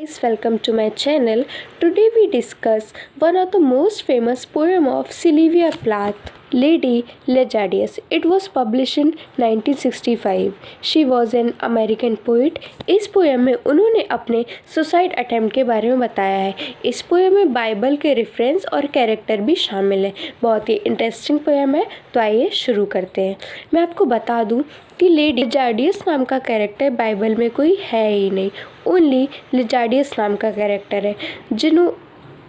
Guys, welcome to my channel. Today we discuss one of the most famous poem of Sylvia Plath, Lady Legadius. It was published in 1965. She was an American poet. इस poem में उन्होंने अपने suicide attempt के बारे में बताया है। इस पोएम में बाइबल के रेफरेंस और कैरेक्टर भी शामिल हैं। बहुत ही इंटरेस्टिंग पोएम है, तो आइए शुरू करते हैं। मैं आपको बता दूं कि लेडी लिजाडियस नाम का कैरेक्टर बाइबल में कोई है ही नहीं। ओनली लिजाडियस नाम का कैरेक्टर है, जिन्हों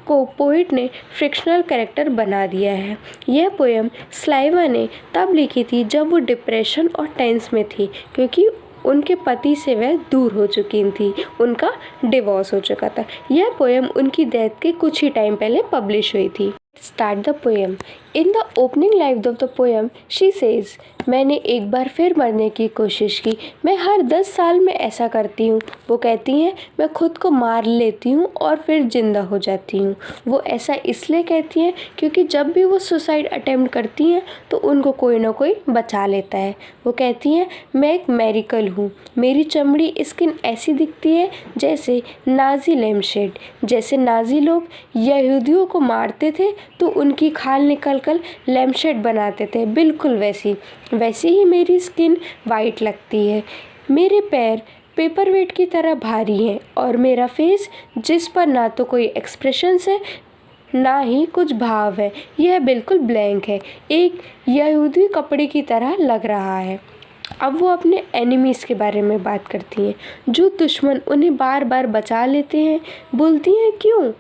को पोइट ने फ्रिक्शनल कैरेक्टर बना दिया है। यह पोएम स्लाइवा ने तब लिखी थी जब वो डिप्रेशन और टेंस में थी, क्योंकि उनके पति से वह दूर हो चुकी थी, उनका डिवोर्स हो चुका था। यह पोएम उनकी डेथ के कुछ ही टाइम पहले पब्लिश हुई थी। Start the poem. In the opening line of the poem she says, मैंने एक बार फिर मरने की कोशिश की। मैं हर 10 साल में ऐसा करती हूँ। वो कहती हैं मैं खुद को मार लेती हूँ और फिर जिंदा हो जाती हूँ। वो ऐसा इसलिए कहती हैं क्योंकि जब भी वो सुसाइड अटेम्प्ट करती हैं तो उनको कोई ना कोई बचा लेता है। वो कहती हैं मैं एक मेरिकल हूँ। मेरी चमड़ी स्किन ऐसी दिखती है जैसे नाजी लैम्पशेड। जैसे नाजी लोग यहूदियों को मारते थे तो उनकी खाल निकल कर लैम्पशेड बनाते थे, बिल्कुल वैसे ही मेरी स्किन वाइट लगती है। मेरे पैर पेपरवेट की तरह भारी हैं और मेरा फेस, जिस पर ना तो कोई एक्सप्रेशंस है ना ही कुछ भाव है, यह बिल्कुल ब्लैंक है, एक यहूदी कपड़े की तरह लग रहा है। अब वो अपने एनिमीज़ के बारे में बात करती हैं, जो दुश्मन उन्हें बार बार बचा लेते हैं। बोलती हैं क्यों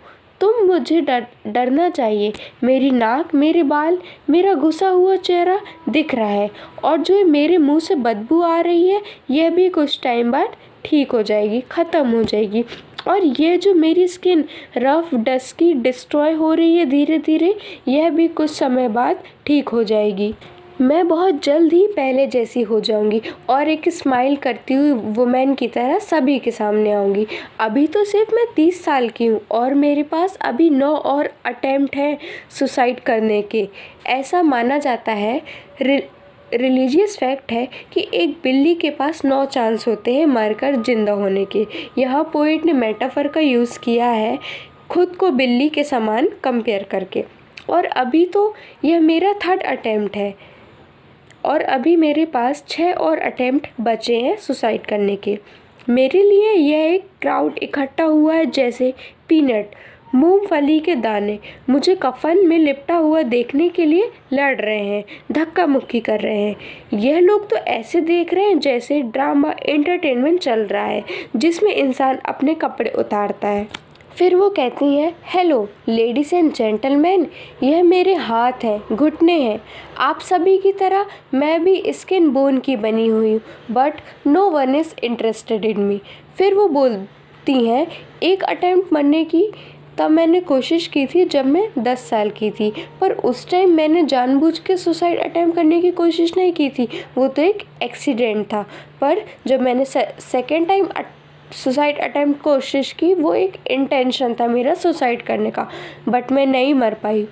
तुम मुझे डरना चाहिए। मेरी नाक, मेरे बाल, मेरा घुसा हुआ चेहरा दिख रहा है, और जो मेरे मुंह से बदबू आ रही है यह भी कुछ टाइम बाद ठीक हो जाएगी, ख़त्म हो जाएगी। और ये जो मेरी स्किन रफ डस्की डिस्ट्रॉय हो रही है धीरे धीरे, यह भी कुछ समय बाद ठीक हो जाएगी। मैं बहुत जल्द ही पहले जैसी हो जाऊंगी और एक स्माइल करती हुई वुमेन की तरह सभी के सामने आऊंगी। अभी तो सिर्फ मैं 30 साल की हूँ और मेरे पास अभी 9 और अटेम्प्ट हैं सुसाइड करने के। ऐसा माना जाता है, रिलीजियस फैक्ट है कि एक बिल्ली के पास 9 चांस होते हैं मरकर जिंदा होने के। यहाँ पोइट ने मेटाफर का यूज़ किया है खुद को बिल्ली के समान कंपेयर करके। और अभी तो यह मेरा 3rd अटेम्प्ट है और अभी मेरे पास 6 और अटेम्प्ट बचे हैं सुसाइड करने के। मेरे लिए यह एक क्राउड इकट्ठा हुआ है जैसे पीनट, मूंगफली के दाने मुझे कफन में लिपटा हुआ देखने के लिए लड़ रहे हैं, धक्का मुक्की कर रहे हैं। यह लोग तो ऐसे देख रहे हैं जैसे ड्रामा एंटरटेनमेंट चल रहा है जिसमें इंसान अपने कपड़े उतारता है। फिर वो कहती हैं हेलो लेडीज़ एंड जेंटलमैन, यह मेरे हाथ हैं, घुटने हैं। आप सभी की तरह मैं भी स्किन बोन की बनी हुई हूँ, but no one is interested in me. फिर वो बोलती हैं एक अटेम्प्ट मरने की तब मैंने कोशिश की थी जब मैं 10 साल की थी, पर उस टाइम मैंने जानबूझ के सुसाइड अटेम्प्ट करने की कोशिश नहीं की थी, वो तो एक एक्सीडेंट था। पर जब मैंने सेकेंड टाइम सुसाइड अटेम्प्ट कोशिश की, वो एक इंटेंशन था मेरा सुसाइड करने का, बट मैं नहीं मर पाई।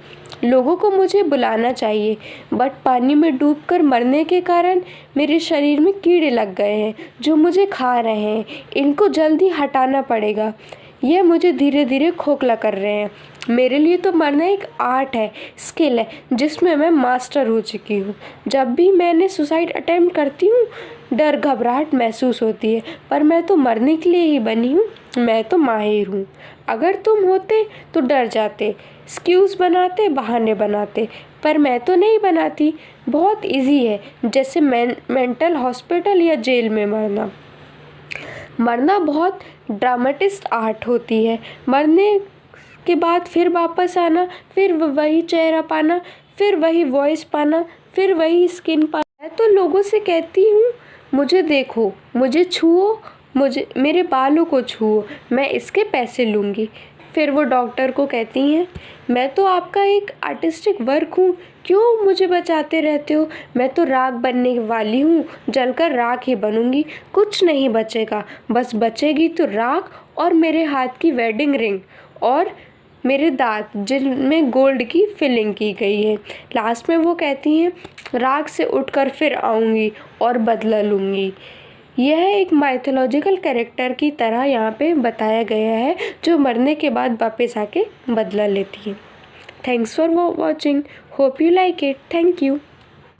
लोगों को मुझे बुलाना चाहिए, बट पानी में डूबकर मरने के कारण मेरे शरीर में कीड़े लग गए हैं जो मुझे खा रहे हैं। इनको जल्दी हटाना पड़ेगा, यह मुझे धीरे धीरे खोखला कर रहे हैं। मेरे लिए तो मरना एक आर्ट है, स्किल है जिसमें मैं मास्टर हो चुकी हूँ। जब भी मैंने सुसाइड अटेम्प्ट करती हूँ डर घबराहट महसूस होती है, पर मैं तो मरने के लिए ही बनी हूँ, मैं तो माहिर हूँ। अगर तुम होते तो डर जाते, एक्सक्यूज़ बनाते, बहाने बनाते, पर मैं तो नहीं बनाती। बहुत इजी है, जैसे मेंटल हॉस्पिटल या जेल में मरना बहुत ड्रामेटिस्ट आर्ट होती है। मरने के बाद फिर वापस आना, फिर वही चेहरा पाना, फिर वही वॉइस पाना, फिर वही स्किन पाना। मैं तो लोगों से कहती हूँ मुझे देखो, मुझे छुओ, मुझे मेरे बालों को छुओ, मैं इसके पैसे लूँगी। फिर वो डॉक्टर को कहती हैं मैं तो आपका एक आर्टिस्टिक वर्क हूँ, क्यों मुझे बचाते रहते हो। मैं तो राख बनने वाली हूँ, जलकर राख ही बनूंगी, कुछ नहीं बचेगा, बस बचेगी तो राख और मेरे हाथ की वेडिंग रिंग और मेरे दांत जिनमें गोल्ड की फिलिंग की गई है। लास्ट में वो कहती हैं राख से उठकर फिर आऊँगी और बदला लूँगी। यह एक माइथोलॉजिकल कैरेक्टर की तरह यहाँ पे बताया गया है, जो मरने के बाद वापस आके बदला लेती है। Thanks for watching, hope you like it, thank you.